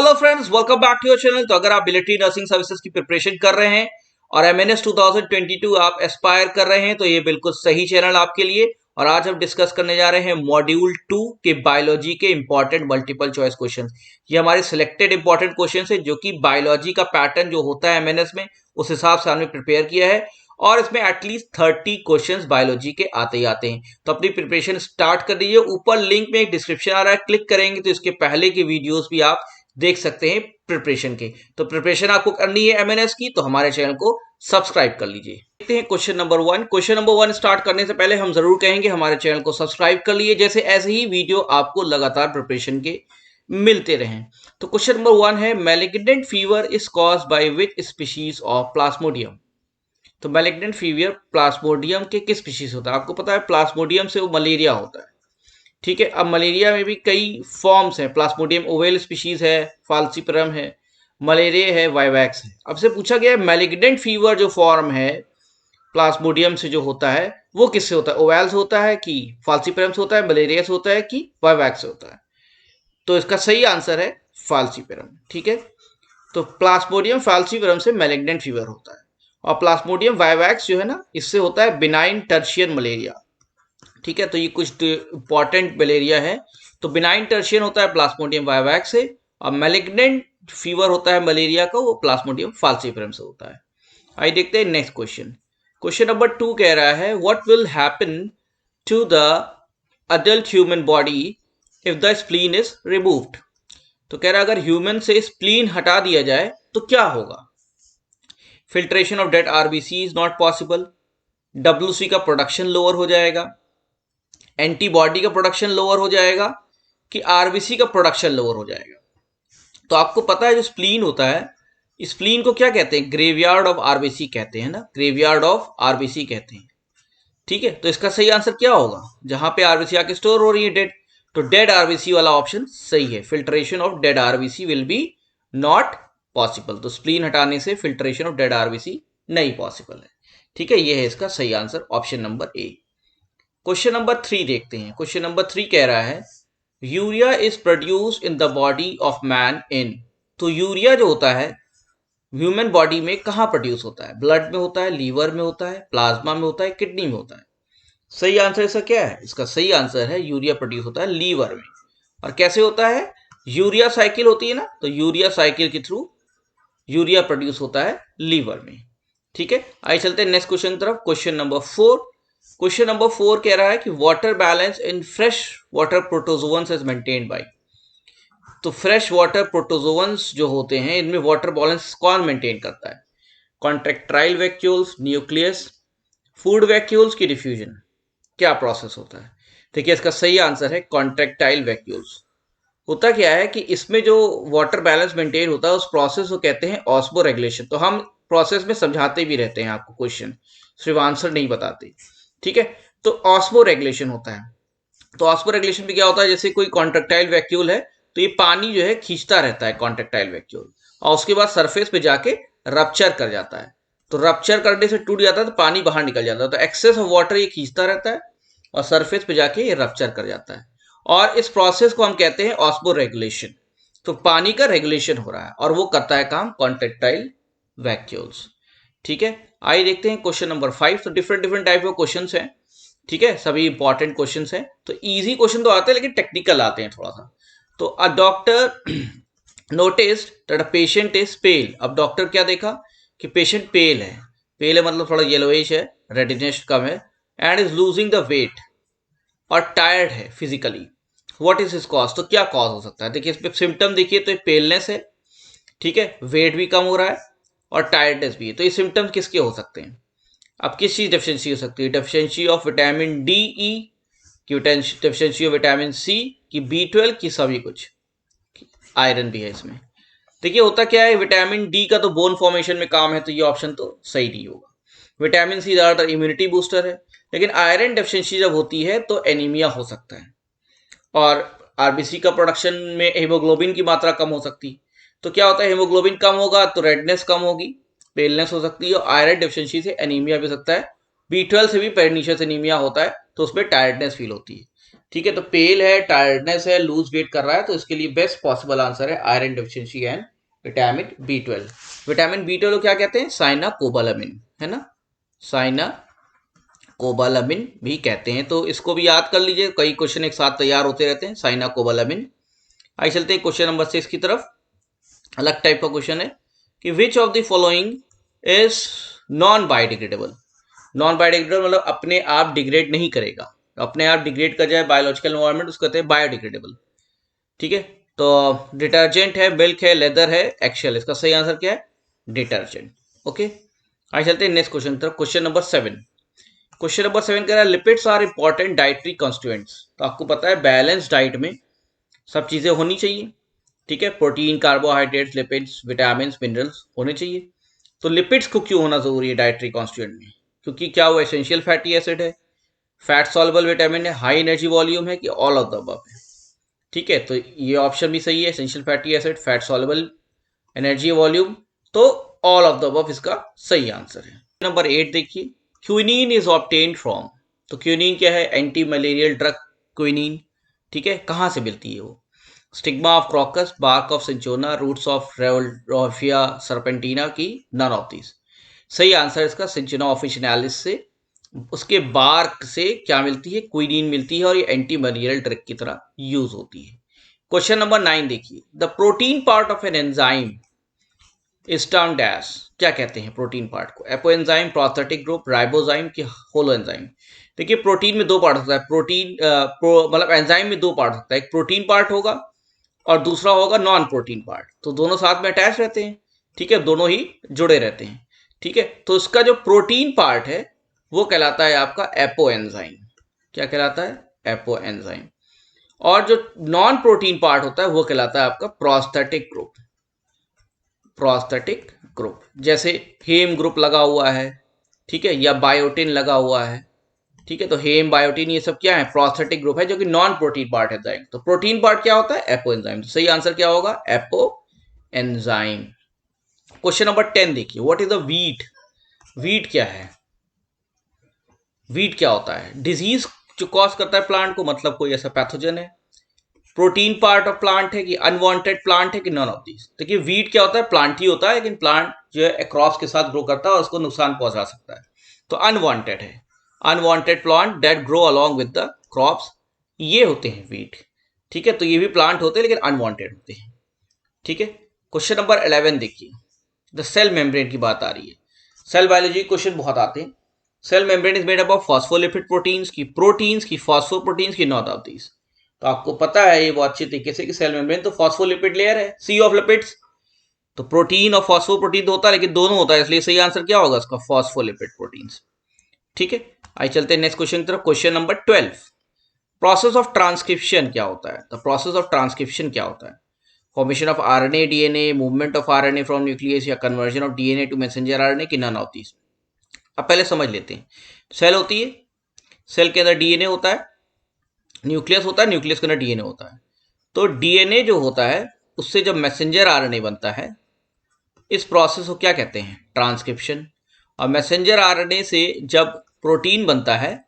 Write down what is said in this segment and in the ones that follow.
Hello friends, welcome back to your channel. तो अगर आप मिलिट्री नर्सिंग सर्विसेज की प्रिपरेशन कर रहे हैं और एमएनएस 2022 आप एस्पायर कर रहे हैं तो ये बिल्कुल सही चैनल आपके लिए। और आज हम डिस्कस करने जा रहे हैं मॉड्यूल 2 के बायोलॉजी के इंपॉर्टेंट मल्टीपल चॉइस क्वेश्चंस। ये हमारे सिलेक्टेड इंपॉर्टेंट क्वेश्चंस है जो कि बायोलॉजी का पैटर्न जो होता है एमएनएस में उस हिसाब से हमने प्रिपेयर किया है और इसमें एटलीस्ट 30 क्वेश्चंस बायोलॉजी के आते ही आते हैं। तो अपनी प्रिपरेशन स्टार्ट कर दीजिए। ऊपर लिंक में एक डिस्क्रिप्शन आ रहा है, क्लिक करेंगे तो इसके पहले के वीडियोस भी आप देख सकते हैं प्रिपरेशन के। तो प्रिपरेशन आपको करनी है एमएनएस की तो हमारे चैनल को सब्सक्राइब कर लीजिए। देखते हैं question number 1। Question number 1 start करने से पहले हम जरूर कहेंगे हमारे चैनल को सब्सक्राइब कर लिए, जैसे ऐसे ही वीडियो आपको लगातार प्रिपरेशन के मिलते रहें। तो क्वेश्चन नंबर 1 है, malignant fever is caused by which species of Plasmodium. तो मैलिग्नेंट फीवर प्लाज्मोडियम के किस स्पीशीज होता है? आपको पता है प्लाज्मोडियम से वो मलेरिया होता है। ठीक है, अब मलेरिया में भी कई फॉर्म्स हैं। प्लाज्मोडियम ओवेल स्पीशीज है, फाल्सिपरम है, मलेरिया है, वाइवैक्स है। अब से पूछा गया है मैलिग्नेंट फीवर जो फॉर्म है प्लाज्मोडियम से जो होता है वो किससे होता है? ओवेल से होता है कि फाल्सिपरम से होता है, मलेरिया से होता है कि वाइवैक्स से होता है? तो इसका सही आंसर है फाल्सिपरम। ठीक है, तो प्लाज्मोडियम फाल्सिपरम से मैलिग्नेंट फीवर होता है और प्लाज्मोडियम वाइवैक्स जो है ना इससे होता है बिनाइन टर्शियन मलेरिया। ठीक है, तो ये कुछ इंपॉर्टेंट मलेरिया है। तो बिनाइन टर्शियन होता है प्लाज्मोडियम वाइवैक्स से और मैलिग्नेंट फीवर होता है मलेरिया का, वो प्लाज्मोडियम फाल्सिपरम से होता है। आइए देखते हैं नेक्स्ट क्वेश्चन। क्वेश्चन नंबर 2 कह रहा है, what will happen to the adult human body if the spleen is removed. तो कह रहा है अगर ह्यूमन से स्प्लीन हटा दिया जाए तो क्या होगा? Filtration of dead RBC is not possible, WC का प्रोडक्शन लोअर हो जाएगा, एंटीबॉडी का प्रोडक्शन लोअर हो जाएगा कि आरबीसी का प्रोडक्शन लोअर हो जाएगा। तो आपको पता है जो स्प्लीन होता है, स्प्लीन को क्या कहते हैं? ग्रेवयार्ड ऑफ आरबीसी कहते हैं ना, ग्रेवयार्ड ऑफ आरबीसी कहते हैं। ठीक है, तो इसका सही आंसर क्या होगा? जहां पे आरबीसी आके स्टोर हो रही है डेड, तो डेड आरबीसी वाला ऑप्शन सही है। Filtration of dead RBC will be not possible. तो स्प्लीन हटाने से फिल्ट्रेशन ऑफ डेड आरबीसी नहीं पॉसिबल है। ठीक है, ये है इसका सही answer, option number A. Question number 3 देखते हैं। क्वेश्चन नंबर 3 कह रहा है, urea is produced in the body of man in. तो यूरिया जो होता है ह्यूमन बॉडी में कहाँ प्रोड्यूस होता है? ब्लड में होता है, लीवर में होता है, प्लाज्मा में होता है, किडनी में होता है? सही आंसर इसका क्या है? इसका सही आंसर है यूरिया प्रोड्यूस होता है लीवर में। और कैसे होता है? यूरिया साइकिल होती है ना, तो यूरिया साइकिल के थ्रू यूरिया प्रोड्यूस होता है लीवर में। ठीक है, आइए चलते हैं नेक्स्ट क्वेश्चन की तरफ। Question number 4। क्वेश्चन नंबर 4 कह रहा है कि water balance in fresh water protozoans is maintained by. तो फ्रेश वाटर प्रोटोजोअन्स जो होते हैं इनमें वाटर बैलेंस कौन मेंटेन करता है? Contractile vacuoles, nucleus, food vacuoles की डिफ्यूजन? क्या प्रोसेस होता है? देखिए इसका सही आंसर है कॉन्ट्रैक्टाइल वैक्यूल्स। होता क्या है कि इसमें जो वाटर बैलेंस मेंटेन होता है उस प्रोसेस को कहते हैं ऑस्मो रेगुलेशन। तो हम प्रोसेस में समझाते भी रहते हैं आपको, क्वेश्चन सिर्फ आंसर नहीं बताते। ठीक है, तो ऑस्मो रेगुलेशन होता है। तो ऑस्मो रेगुलेशन में क्या होता है, जैसे कोई कॉन्ट्रैक्टाइल वैक्यूल है तो ये पानी जो है खींचता रहता है कॉन्ट्रैक्टाइल वैक्यूल, और उसके बाद सरफेस पे जाके रप्चर कर जाता है। तो रप्चर करने से टूट जाता है तो पानी बाहर निकल जाता है। तो एक्सेस ऑफ वाटर ये खींचता रहता है और सरफेस पे जाके ये रप्चर कर जाता है और इस प्रोसेस को हम कहते हैं ऑस्मो रेगुलेशन। तो पानी का रेगुलेशन हो रहा है और वो करता है काम कॉन्ट्रैक्टाइल वैक्यूल्स। ठीक है, आइए देखते हैं क्वेश्चन नंबर 5। तो different different type of questions हैं। ठीक है, सभी इंपॉर्टेंट क्वेश्चंस हैं। तो इजी क्वेश्चन तो आते हैं लेकिन टेक्निकल आते हैं थोड़ा सा। तो a doctor noticed that a patient is पेल। अब डॉक्टर क्या देखा कि पेशेंट पेल है। पेल है मतलब थोड़ा येलोइश है, रेडिनेस कम है, and is losing the weight और टायर्ड है physically. What is his cause? तो क्या कॉज हो सकता है? देखिए इस पे सिम्टम देखिए, तो पेलनेस है, ठीक है, वेट भी कम हो रहा है और टायर्डनेस भी है। तो ये सिम्टम्स किसके हो सकते हैं? अब किस चीज डेफिशिएंसी हो सकती है? डेफिशिएंसी ऑफ विटामिन डी, ई की डेफिशिएंसी ऑफ विटामिन सी की B12 की सभी कुछ, आयरन भी है इसमें। देखिए होता क्या है, विटामिन डी का तो बोन फॉर्मेशन में काम है तो ये ऑप्शन तो सही नहीं होगा। विटामिन सी ज्यादातर इम्यूनिटी बूस्टर है, लेकिन आयरन डेफिशिएंसी जब होती है तो एनीमिया हो सकता है और आरबीसी का प्रोडक्शन में हीमोग्लोबिन की मात्रा कम हो सकती है। तो क्या होता है, हीमोग्लोबिन कम होगा तो रेडनेस कम होगी, पेलनेस हो सकती है और आयरन डेफिशिएंसी से एनीमिया भी हो सकता है। B12 से भी पेर्निशियस एनीमिया होता है तो उसमें टायर्डनेस फील होती है। ठीक है, तो पेल है, टायर्डनेस है, लूज वेट कर रहा है, तो इसके लिए बेस्ट पॉसिबल आंसर है iron deficiency and vitamin B12। Vitamin B12 क्या कहते हैं? साइनाकोबालामिन, है ना, साइनाकोबालामिन भी कहते हैं। तो इसको भी याद कर लीजिए, कई क्वेश्चन एक साथ तैयार होते रहते हैं। साइनाकोबालामिन। आइए चलते हैं क्वेश्चन नंबर 6 की तरफ। अलग टाइप का क्वेश्चन है कि विच of the following is non biodegradable. Non biodegradable मतलब अपने आप डिग्रेड नहीं करेगा, अपने आप डिग्रेड कर जाए बायोलॉजिकल एनवायरनमेंट, उसको कहते हैं बायोडिग्रेडेबल। ठीक है, तो डिटर्जेंट है, मिल्क है, लेदर है, एक्शेल। इसका सही आंसर क्या है? डिटर्जेंट। ओके, आइए चलते हैं नेक्स्ट क्वेश्चन तरफ। Question number 7। क्वेश्चन नंबर 7 कह रहा है lipids are important dietary constituents. तो आपको पता है बैलेंस डाइट में सब चीजें होनी चाहिए। ठीक है, protein, carbohydrates, lipids, vitamin, minerals होने चाहिए। तो लिपिड्स को क्यों होना जरूरी है डाइटरी कॉन्स्टिट्यूएंट में? क्योंकि क्या वो एसेंशियल फैटी एसिड है, फैट सॉल्युबल विटामिन है, हाई एनर्जी वॉल्यूम है, कि ऑल ऑफ द अबव है? ठीक है, तो ये ऑप्शन भी सही है, essential fatty acid, fat soluble, energy volume. तो ऑल ऑफ द अबव इसका सही आंसर है। नंबर 8 देखिए, क्विनीन इज ऑब्टेन्ड फ्रॉम। तो क्विनीन क्या है? Anti malarial drug quinine. ठीक है, कहां से मिलती है वो? Stigma of crocus, bark of cinchona, roots of rauwolfia serpentina, की नन ऑफ दीज। सही आंसर इसका सिंचोना ऑफिशिनालिस से, उसके बार्क से क्या मिलती है? क्विनीन मिलती है, और ये एंटी मलेरियल ड्रग की तरह यूज होती है। क्वेश्चन नंबर 9 देखिए, the protein part of an enzyme is termed as. क्या कहते हैं प्रोटीन पार्ट को? एपोएंजाइम, प्रोस्थेटिक ग्रुप, राइबोजाइम, की होलो एंजाइम। देखिए, प्रोटीन में दो पार्ट होता है। प्रोटीन मतलब एंजाइम में दो पार्ट होता है, एक प्रोटीन पार्ट होगा और दूसरा होगा नॉन प्रोटीन पार्ट। तो दोनों साथ में अटैच रहते हैं। ठीक है, दोनों ही जुड़े रहते हैं। ठीक है, तो इसका जो प्रोटीन पार्ट है वो कहलाता है आपका एपोएंजाइम। क्या कहलाता है? एपोएंजाइम। और जो नॉन प्रोटीन पार्ट होता है वो कहलाता है आपका प्रोस्थेटिक ग्रुप। प्रोस्थेटिक ग्रुप, जैसे हेम ग्रुप लगा हुआ है, ठीक है, या बायोटिन लगा हुआ है। ठीक है, तो हेम, बायोटिन, ये सब क्या है? प्रोस्थेटिक ग्रुप है, जो कि नॉन प्रोटीन पार्ट है एंजाइम। तो प्रोटीन पार्ट क्या होता है? Apo enzyme. तो सही आंसर क्या होगा? Apo enzyme. क्वेश्चन नंबर 10 देखिए, what is the wheat. Wheat क्या है? वीट क्या होता है? डिजीज जो कॉज करता है प्लांट को, मतलब कोई ऐसा पैथोजन है। प्रोटीन पार्ट ऑफ प्लांट है, कि अनवांटेड प्लांट है, कि नॉन ऑफ दीज। देखिए, वीट क्या होता है? प्लांट ही होता है, लेकिन प्लांट जो है क्रॉप्स के साथ ग्रो करता है और उसको नुकसान पहुंचा सकता है। तो अनवांटेड है, unwanted plant that grow along with the crops, ये होते हैं वीट। ठीक है, तो ये भी प्लांट होते हैं लेकिन अनवांटेड होते हैं। ठीक है, क्वेश्चन नंबर 11 देखिए, द सेल मेम्ब्रेन की बात आ रही है। सेल बायोलॉजी क्वेश्चन बहुत आते हैं। Cell membrane is made up of phospholipid proteins, की फॉस्फोप्रोटीन्स, की नॉट ऑफ दीज। तो आपको पता है ये बहुत अच्छे तरीके से कि सेल मेम्ब्रेन तो फॉस्फोलिपिड लेयर है, सी ऑफ लिपिड्स। तो प्रोटीन और फॉस्फोप्रोटीन तो होता है, लेकिन दोनों होता है, इसलिए सही आंसर क्या होगा इसका? Phospholipid proteins. ठीक है, आइए चलते हैं नेक्स्ट क्वेश्चन की तरफ। Question number 12, process of transcription क्या होता है? द प्रोसेस ऑफ ट्रांसक्रिप्शन क्या होता है? Formation of RNA, DNA, movement of RNA from nucleus, या conversion of DNA to messenger RNA, की नन ऑफ दीज। अब पहले समझ लेते हैं। सेल होती है, सेल के अंदर डीएनए होता है, न्यूक्लियस होता है, न्यूक्लियस के अंदर डीएनए होता है। तो डीएनए जो होता है उससे जब मैसेंजर आरएनए बनता है, इस प्रोसेस को क्या कहते हैं? ट्रांसक्रिप्शन। और मैसेंजर आरएनए से जब प्रोटीन बनता है,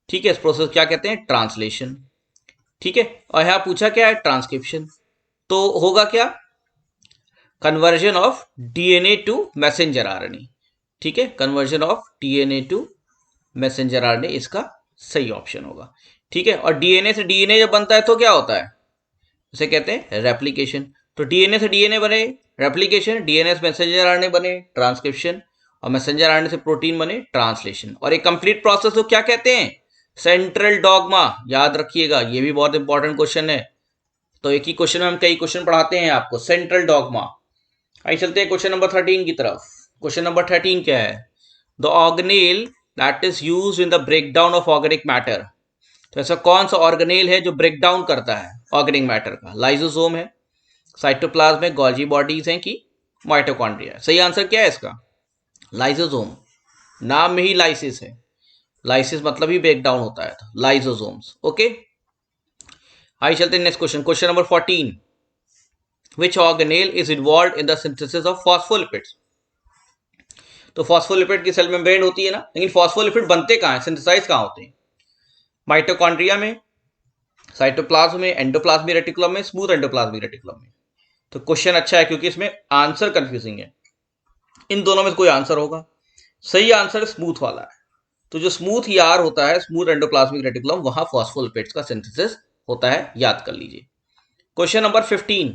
ठीक है, इस प्रोसेस क्या कहते हैं? ट्रांसलेशन। ठीक है, और यहां पूछा क्या है? ट्रांसक्रिप्शन। तो होगा क्या? Conversion of DNA to messenger RNA. ठीक है, conversion of DNA to messenger RNA इसका सही ऑप्शन होगा। ठीक है, और डीएनए से डीएनए जब बनता है तो क्या होता है? उसे कहते हैं रेप्लिकेशन। तो डीएनए से डीएनए बने रेप्लिकेशन, डीएनए से मैसेंजर आरएनए बने ट्रांसक्रिप्शन, और मैसेंजर आरएनए से प्रोटीन बने ट्रांसलेशन। और एक कंप्लीट प्रोसेस को क्या कहते हैं? Central dogma. याद रखिएगा, ये भी बहुत इंपॉर्टेंट क्वेश्चन है। तो एक ही क्वेश्चन में हम कई क्वेश्चन पढ़ाते हैं आपको। Central dogma. आइए चलते हैं क्वेश्चन नंबर 13 की तरफ। क्वेश्चन नंबर 13 क्या है? The organelle that is used in the breakdown of organic matter. तो ऐसा कौन सा ऑर्गेनेल है जो ब्रेक डाउन करता है ऑर्गेनिक मैटर का? लाइसोसोम है, साइटोप्लाज्म है, गोल्जी बॉडीज हैं, कि माइटोकॉन्ड्रिया। सही आंसर क्या है इसका? लाइसोसोम। नाम में ही लाइसिस है, लाइसिस मतलब ही ब्रेक डाउन होता है, तो लाइसोसोम्स। ओके, आइए चलते हैं next question. Question number 14, which organelle is involve in the synthesis of phospholipids. तो फॉस्फोलिपिड की सेल मेम्ब्रेन होती है ना, लेकिन फॉस्फोलिपिड बनते कहाँ हैं, सिंथेसाइज कहाँ होते हैं? माइटोकॉन्ड्रिया में, साइटोप्लाज्म में, एंडोप्लाज्मिक रेटिकुलम में, स्मूथ एंडोप्लाज्मिक रेटिकुलम में। तो क्वेश्चन अच्छा है क्योंकि इसमें आंसर कंफ्यूजिंग है। इन दोनों में कोई आंसर होगा। सही आंसर स्मूथ वाला है। तो जो स्मूथ ईआर होता है, स्मूथ एंडोप्लाज्मिक रेटिकुलम, वहां फॉस्फोलिपिड्स का सिंथेसिस होता है, याद कर लीजिए। Question number 15।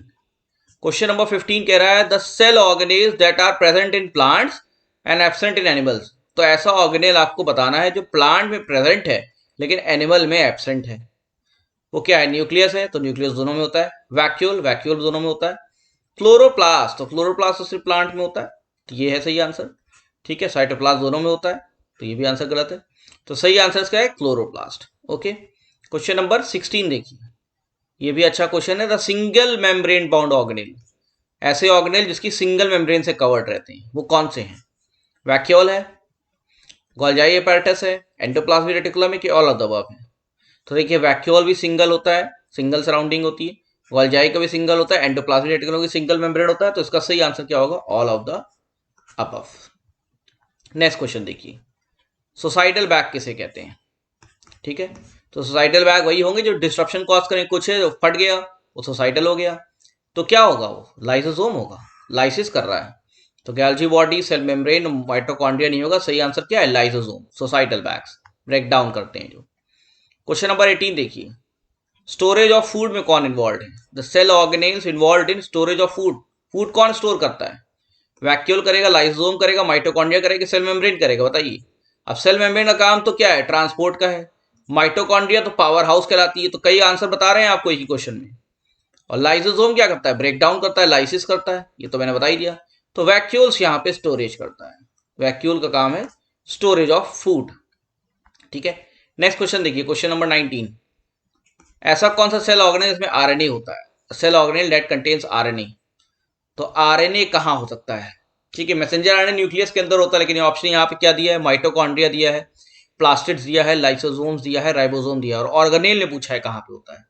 क्वेश्चन नंबर 15 कह रहा है the cell organelles that are present in plants and absent in animals. तो ऐसा ऑर्गेनेल आपको बताना है जो प्लांट में प्रेजेंट है लेकिन एनिमल में एब्सेंट है। वो क्या है? न्यूक्लियस है, तो न्यूक्लियस दोनों में होता है। वैक्यूल, वैक्यूल दोनों में होता है। क्लोरोप्लास्ट, तो क्लोरोप्लास्ट तो सिर्फ प्लांट में होता है, तो ये है सही आंसर। ठीक है, साइटोप्लाज्म दोनों में होता है, तो ये भी आंसर गलत है। तो सही आंसर क्या है? क्लोरोप्लास्ट। ओके, क्वेश्चन नंबर 16 देखिए, ये भी अच्छा क्वेश्चन है। The single membrane bound organelle, ऐसे ऑर्गेनेल जिसकी सिंगल मेम्ब्रेन से कवर्ड रहते हैं, वो कौन से हैं? वैक्यूल है, गोल्जाई एपैरेटस है, एंडोप्लाज्मिक रेटिकुलम है, कि ऑल ऑफ द अबव है? तो देखिए, वैक्यूल भी सिंगल होता है, सिंगल सराउंडिंग होती है। गोल्जाई का भी सिंगल होता है, एंडोप्लाज्मिक रेटिकुलम की सिंगल मेम्ब्रेन होता है। तो इसका सही आंसर क्या होगा? All of the above. Next question देखिए, सोसाइटल बैग किसे कहते हैं? ठीक है, तो सोसाइटल बैग वही होंगे जो डिस्ट्रप्शन कॉज करें। कुछ है जो फट गया, वो सोसाइटल हो गया। तो क्या होगा? वो लाइसोसोम होगा, लाइसिस कर रहा है। तो Golgi body, cell membrane, mitochondria नहीं होगा। सही आंसर क्या है? Lysosome, suicidal bags break down करते हैं जो। क्वेश्चन नंबर 18 देखिए, स्टोरेज ऑफ फूड में कौन इन्वॉल्व है? The cell organelles involve in storage of food. Food कौन स्टोर करता है? वैक्यूल करेगा, लाइसोसोम करेगा, माइटोकॉन्ड्रिया करेगा, सेल मेम्ब्रेन करेगा? बताइए। अब सेल मेम्ब्रेन का काम तो क्या है? ट्रांसपोर्ट का है। माइटोकॉन्ड्रिया तो पावर हाउस कहलाती है। तो कई आंसर बता रहे हैं आपको एक ही क्वेश्चन में। और लाइसोसोम क्या करता है? ब्रेक डाउन करता है, लाइसिस करता है, ये तो मैंने बता ही दिया। तो वैक्यूल्स यहाँ पे स्टोरेज करता है। वैक्यूल का काम है स्टोरेज ऑफ फूड। ठीक है, नेक्स्ट क्वेश्चन देखिए, क्वेश्चन नंबर 19। ऐसा कौन सा सेल ऑर्गेनेल जिसमें आरएनए होता है? Cell organelle that contains RNA. तो आरएनए कहाँ हो सकता है? ठीक है, मैसेंजर आरएनए न्यूक्लियस के अंदर होता है, लेकिन ये ऑप्शन यहाँ पे क्या दिया है? माइटोकॉन्ड्रिया दिया है, प्लास्टिड्स दिया है, लाइसोसोम्स दिया है, राइबोसोम दिया है, और ऑर्गेनेल ने पूछा है कहाँ पे होता है।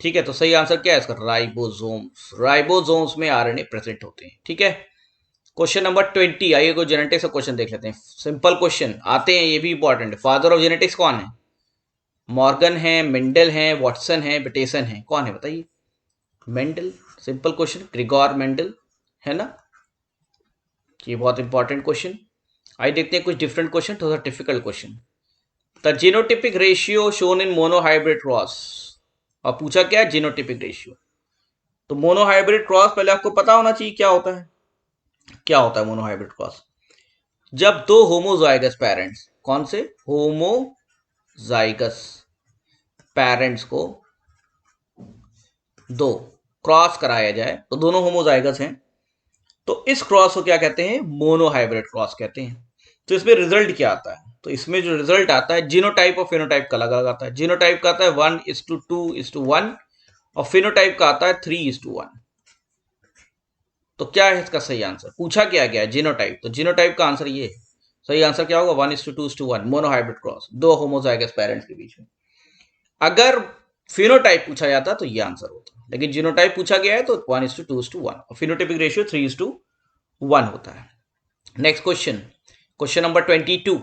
ठीक है, तो सही आंसर क्या है इसका? राइबोसोम्स। राइबोसोम्स में आरएनए प्रेजेंट होते हैं। ठीक है, क्वेश्चन नंबर 20। आइए कोई जेनेटिक्स का क्वेश्चन देख लेते हैं। सिंपल क्वेश्चन आते हैं, ये भी इंपॉर्टेंट है। फादर ऑफ जेनेटिक्स कौन है? मॉर्गन है, मेंडल है, वॉटसन है, बेटेसन है? कौन है बताइए? Mendel, simple question, Grigor Mendel, है ना? ये बहुत इंपॉर्टेंट क्वेश्चन। आइए देखते हैं कुछ डिफरेंट क्वेश्चन, थोड़ा difficult question. The genotypic ratio shown in monohybrid cross. और पूछा क्या है? Genotypic ratio. तो मोनोहाइब्रिड क्रॉस पहले आपको पता होना चाहिए क्या होता है। क्या होता है मोनोहाइब्रिड क्रॉस? जब दो होमोजाइगस पेरेंट्स, कौन से? होमोजाइगस पेरेंट्स को दो क्रॉस कराया जाए, तो दोनों होमोजाइगस हैं, तो इस क्रॉस को क्या कहते हैं? मोनोहाइब्रिड क्रॉस कहते हैं। तो इसमें रिजल्ट क्या आता है? तो इसमें जो रिजल्ट आता है, जीनोटाइप और फेनोटाइप का अलग अलग आता है। जीनोटाइप का आता है 1:2:1 और फेनोटाइप का आता है 3:1। तो क्या है इसका सही आंसर? पूछा क्या गया है? जीनोटाइप। तो जीनोटाइप का आंसर ये है। सही आंसर क्या होगा? 1:2:1, मोनोहाइब्रिड क्रॉस, दो होमोजाइगस पेरेंट्स के बीच में। अगर फिनोटाइप पूछा जाता तो ये आंसर होता, लेकिन जीनोटाइप पूछा गया है तो 1:2:1 और फिनोटाइपिक रेशियो 3:1 होता है। Next question, question number 22।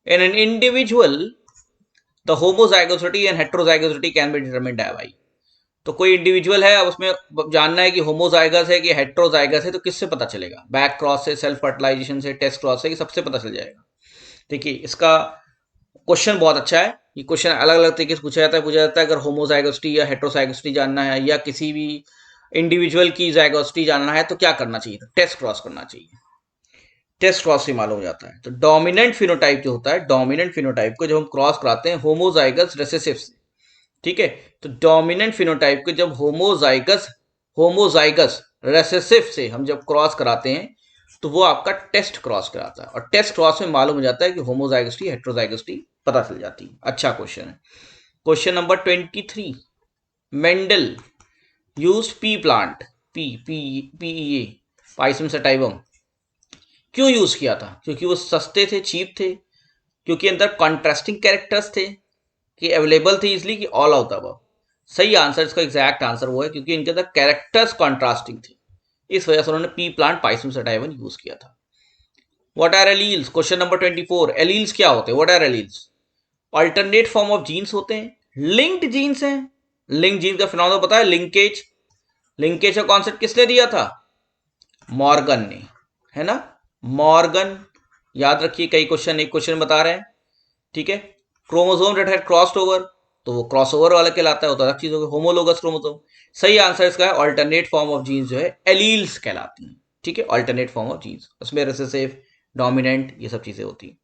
In an individual the homozygosity and heterozygosity can be determined bye. तो कोई इंडिविजुअल है, अब उसमें जानना है कि होमोजाइगस है कि हेट्रोजाइगस है, तो किससे पता चलेगा? बैक क्रॉस से, सेल्फ फर्टिलाइजेशन से, टेस्ट क्रॉस से, कि सबसे पता चल जाएगा। देखिए, इसका क्वेश्चन बहुत अच्छा है। ये क्वेश्चन अलग अलग तरीके से पूछा जाता है अगर होमोजाइगोसिटी या हेट्रोजाइगोसिटी जानना है, या किसी भी इंडिविजुअल की जाइगोसिटी जानना है, तो क्या करना चाहिए? टेस्ट क्रॉस करना चाहिए। टेस्ट क्रॉस से मालूम हो जाता है। तो डोमिनेंट फिनोटाइप जो होता है, डोमिनेंट फिनोटाइप को जब हम क्रॉस कराते हैं होमोजाइगस रिसेसिव से, ठीक है, तो डोमिनेंट फिनोटाइप को जब होमोजाइगस रिसेसिव से हम जब क्रॉस कराते हैं, तो वो आपका टेस्ट क्रॉस कराता है, और टेस्ट क्रॉस में मालूम हो जाता है कि होमोजाइगोसिटी हेट्रोजाइगोसिटी पता चल जाती है। अच्छा क्वेश्चन है। Question number 23। Mendel used P plant, PEA, Pisum sativum, क्यों यूज किया था? क्योंकि वो सस्ते थे, चीप थे, क्योंकि अंदर कॉन्ट्रास्टिंग कैरेक्टर्स थे, कि अवेलेबल थे इसलिए, कि ऑल आउट अब? सही आंसर, इसका एग्जैक्ट आंसर वो है क्योंकि इनके अंदर कैरेक्टर्स कॉन्ट्रास्टिंग थे, इस वजह से उन्होंने pea plant Pisum sativum use किया था। What are alleles? Question number 24। Alleles क्या होते हैं? What are alleles? Alternate form of genes होते हैं, लिंक्ड जीन्स हैं। लिंक्ड जीन्स का फिनोमेनन पता है, लिंकेज। लिंकेज का कॉन्सेप्ट किसने दिया था? मॉर्गन ने, है ना, मॉर्गन। याद रखिए, कई क्वेश्चन एक क्वेश्चन बता रहे हैं, ठीक है। Chromosome that had crossed over, तो वो क्रॉसओवर वाला कहलाता है, वो तो अलग चीज होगी। Homologous chromosome. सही आंसर इसका है अल्टरनेट फॉर्म ऑफ जीन्स जो है एलील्स कहलाती हैं, ठीक है, अल्टरनेट फॉर्म ऑफ जीन्स। उसमें रिसेसिव, डोमिनेंट, ये सब चीजें होती हैं।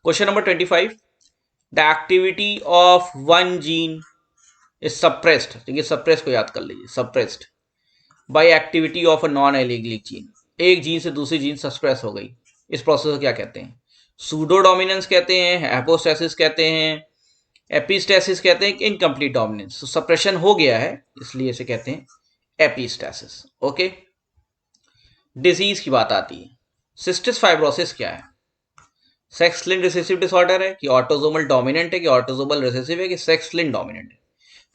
Question number 25, the activity of one gene is suppressed, देखिए सप्रेस को याद कर लीजिए, suppressed by activity of a non allelic gene. एक जीन से दूसरी जीन सप्रेस हो गई, इस प्रोसेस को क्या कहते हैं? सूडो डोमिनेंस कहते हैं, एपोस्टेसिस कहते हैं, एपिस्टेसिस कहते हैं, इनकम्प्लीट डोमिनेंस। तो सप्रेशन हो गया है, इसलिए इसे कहते हैं एपिस्टेसिस। ओके, डिजीज की बात आती है। सिस्टिस फाइब्रोसिस क्या है? सेक्स लिंक्ड रिसेसिव डिसऑर्डर है कि ऑटोसोमल डोमिनेंट है कि ऑटोसोमल रिसेसिव है कि सेक्स लिंक्ड डोमिनेंट है?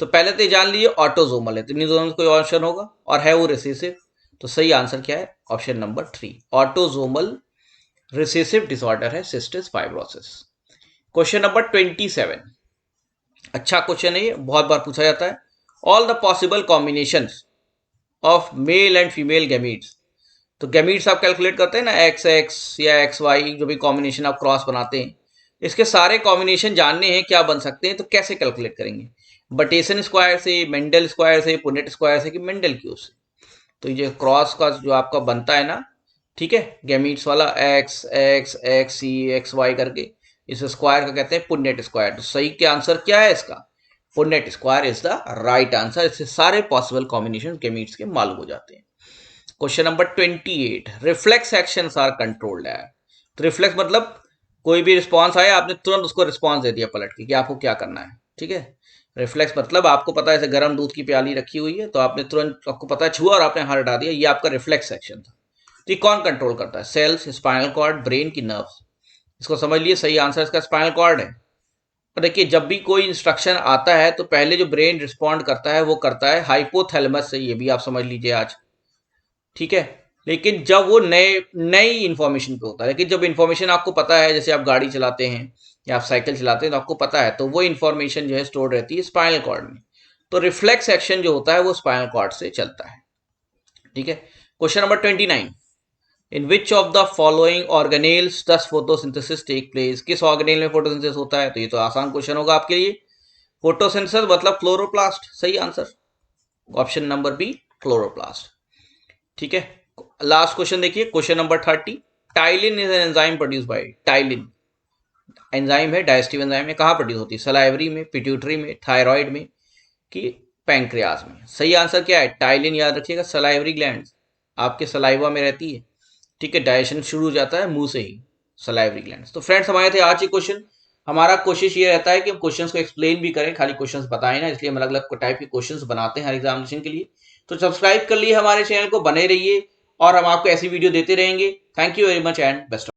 तो पहले तो जान लीजिए ऑटोसोमल है, तो इन दोनों में कोई ऑप्शन होगा, और है वो रिसेसिव। तो सही आंसर क्या है? Option number 3, autosomal recessive disorder है सिस्टिस फाइब्रोसिस। क्वेश्चन नंबर 27, अच्छा क्वेश्चन है ये, बहुत बार पूछा जाता है। All the possible combinations of male and female gametes, तो गैमीट्स आप कैलकुलेट करते हैं ना, एक्स एक्स या एक्स वाई, जो भी कॉम्बिनेशन आप क्रॉस बनाते हैं, इसके सारे कॉम्बिनेशन जानने हैं क्या बन सकते हैं, तो कैसे कैलकुलेट करेंगे? बटेसन स्क्वायर से, मेंडल स्क्वायर से, पुनेट स्क्वायर से, कि मेंडल क्यूब से? तो ये क्रॉस का जो आपका बनता है ना, ठीक है, गैमीट्स वाला, एक्स एक्स एक्स सी एक्स वाई करके, इस स्क्वायर का कहते हैं पुनेट स्क्वायर। तो सही के आंसर क्या है इसका? Punnett square is the right answer. इससे सारे पॉसिबल कॉम्बिनेशन गैमीट्स के मालूम हो जाते हैं। Question number 28, reflex actions are controlled है। तो रिफ्लेक्स मतलब कोई भी रिस्पॉन्स आया, आपने तुरंत उसको रिस्पॉन्स दे दिया पलट के कि आपको क्या करना है, ठीक है। रिफ्लेक्स मतलब आपको पता है, जैसे गर्म दूध की प्याली रखी हुई है, तो आपने तुरंत, आपको पता है, छुआ और आपने हाथ हटा दिया, ये आपका रिफ्लेक्स एक्शन था। तो ये कौन कंट्रोल करता है? सेल्स, स्पाइनल कॉर्ड, ब्रेन की नर्व्स? इसको समझ लिए, सही आंसर इसका स्पाइनल कॉर्ड है। तो देखिए, जब भी कोई इंस्ट्रक्शन आता है तो पहले जो ब्रेन रिस्पॉन्ड करता है वो करता है हाइपोथैलेमस से, ये भी आप समझ लीजिए आज, ठीक है। लेकिन जब वो नए नई इंफॉर्मेशन पे होता है, लेकिन जब इंफॉर्मेशन आपको पता है, जैसे आप गाड़ी चलाते हैं या आप साइकिल चलाते हैं, तो आपको पता है, तो वो इंफॉर्मेशन जो है स्टोर रहती है स्पाइनल कॉर्ड में। तो रिफ्लेक्स एक्शन जो होता है वो स्पाइनल कॉर्ड से चलता है, ठीक है। Question number 29, in which of the following organelles does photosynthesis take place? किस ऑर्गेनेल में फोटोसिंथेसिस होता है? तो ये तो आसान क्वेश्चन होगा आपके लिए। फोटोसिंथेसिस मतलब क्लोरोप्लास्ट, सही answer option number B, chloroplast, ठीक है। लास्ट क्वेश्चन देखिए, question number 30, ptyalin is an enzyme produced by, ptyalin enzyme है, डाइजेस्टिव एंजाइम है, कहाँ प्रोड्यूस होती है? सलाइवरी में, पिट्यूटरी में, थायराइड में, कि पैंक्रियाज में? सही आंसर क्या है? टाइलिन, याद रखिएगा, सलाइवरी ग्लैंड आपके सलाइवा में रहती है, ठीक है। डाइजेशन शुरू हो जाता है मुंह से ही, सलाइवरी ग्लैंड। तो फ्रेंड्स, हमारे थे आज ही क्वेश्चन। हमारा कोशिश ये रहता है कि हम क्वेश्चंस को एक्सप्लेन भी करें, खाली क्वेश्चंस बताएं ना, इसलिए हम अलग अलग टाइप के क्वेश्चंस बनाते हैं हर एग्जामिनेशन के लिए। तो सब्सक्राइब कर लिए हमारे चैनल को, बने रहिए, और हम आपको ऐसी वीडियो देते रहेंगे। Thank you very much and best.